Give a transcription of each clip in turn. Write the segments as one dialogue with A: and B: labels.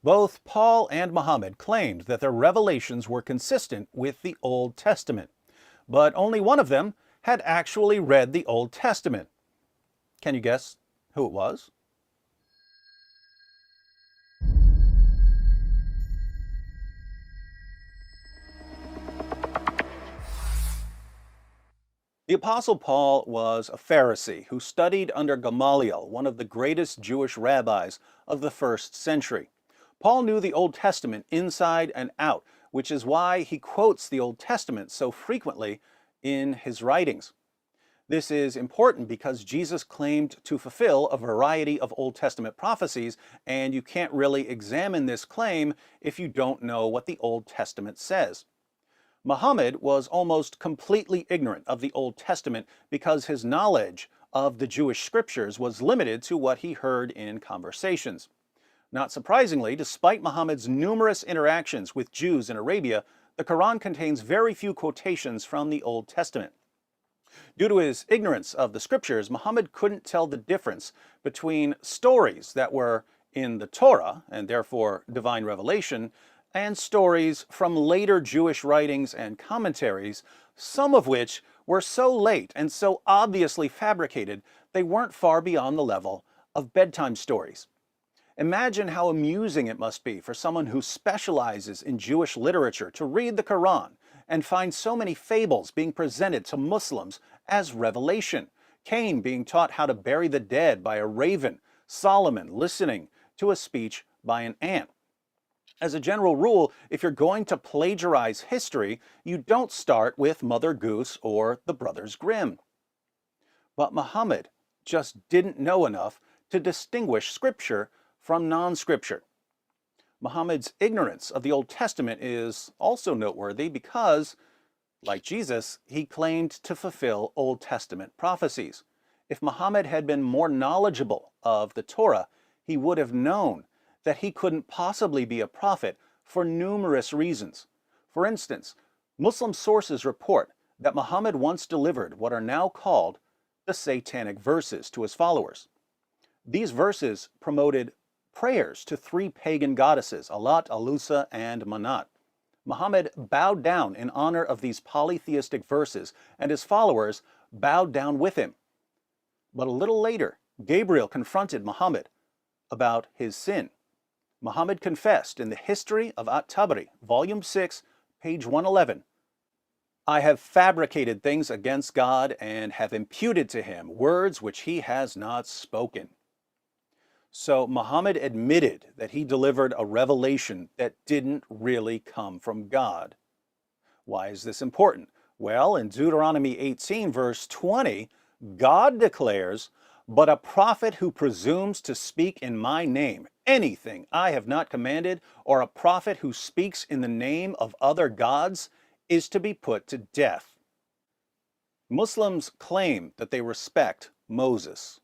A: Both Paul and Muhammad claimed that their revelations were consistent with the Old Testament, but only one of them had actually read the Old Testament. Can you guess who it was? The Apostle Paul was a Pharisee who studied under Gamaliel, one of the greatest Jewish rabbis of the first century. Paul knew the Old Testament inside and out, which is why he quotes the Old Testament so frequently in his writings. This is important because Jesus claimed to fulfill a variety of Old Testament prophecies, and you can't really examine this claim if you don't know what the Old Testament says. Muhammad was almost completely ignorant of the Old Testament because his knowledge of the Jewish scriptures was limited to what he heard in conversations. Not surprisingly, despite Muhammad's numerous interactions with Jews in Arabia, the Quran contains very few quotations from the Old Testament. Due to his ignorance of the scriptures, Muhammad couldn't tell the difference between stories that were in the Torah, and therefore divine revelation, and stories from later Jewish writings and commentaries, some of which were so late and so obviously fabricated they weren't far beyond the level of bedtime stories. Imagine how amusing it must be for someone who specializes in Jewish literature to read the Quran and find so many fables being presented to Muslims as revelation. Cain being taught how to bury the dead by a raven, Solomon listening to a speech by an ant. As a general rule, if you're going to plagiarize history, you don't start with Mother Goose or the Brothers Grimm. But Muhammad just didn't know enough to distinguish scripture from non-scripture. Muhammad's ignorance of the Old Testament is also noteworthy because, like Jesus, he claimed to fulfill Old Testament prophecies. If Muhammad had been more knowledgeable of the Torah, he would have known that he couldn't possibly be a prophet for numerous reasons. For instance, Muslim sources report that Muhammad once delivered what are now called the Satanic verses to his followers. These verses promoted prayers to three pagan goddesses, Alat, Alusa, and Manat. Muhammad bowed down in honor of these polytheistic verses, and his followers bowed down with him. But a little later, Gabriel confronted Muhammad about his sin. Muhammad confessed in the History of At-Tabari, Volume 6, page 111, "I have fabricated things against God and have imputed to him words which he has not spoken." So Muhammad admitted that he delivered a revelation that didn't really come from God. Why is this important? Well, in Deuteronomy 18, verse 20, God declares, "But a prophet who presumes to speak in my name anything I have not commanded, or a prophet who speaks in the name of other gods, is to be put to death." Muslims claim that they respect Moses.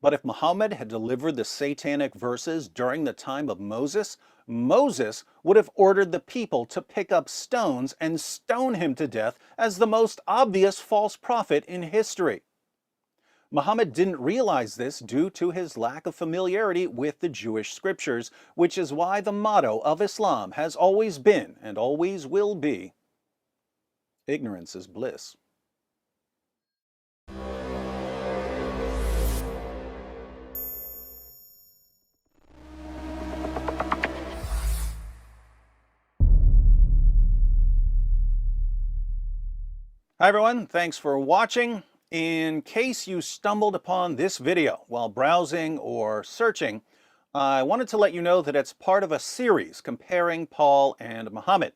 A: But if Muhammad had delivered the Satanic verses during the time of Moses, Moses would have ordered the people to pick up stones and stone him to death as the most obvious false prophet in history. Muhammad didn't realize this due to his lack of familiarity with the Jewish scriptures, which is why the motto of Islam has always been, and always will be, ignorance is bliss. Hi everyone, thanks for watching. In case you stumbled upon this video while browsing or searching, I wanted to let you know that it's part of a series comparing Paul and Muhammad.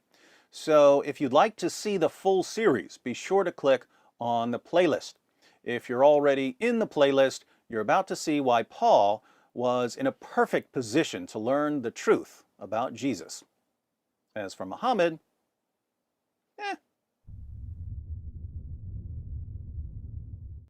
A: So if you'd like to see the full series, be sure to click on the playlist. If you're already in the playlist, you're about to see why Paul was in a perfect position to learn the truth about Jesus. As for Muhammad,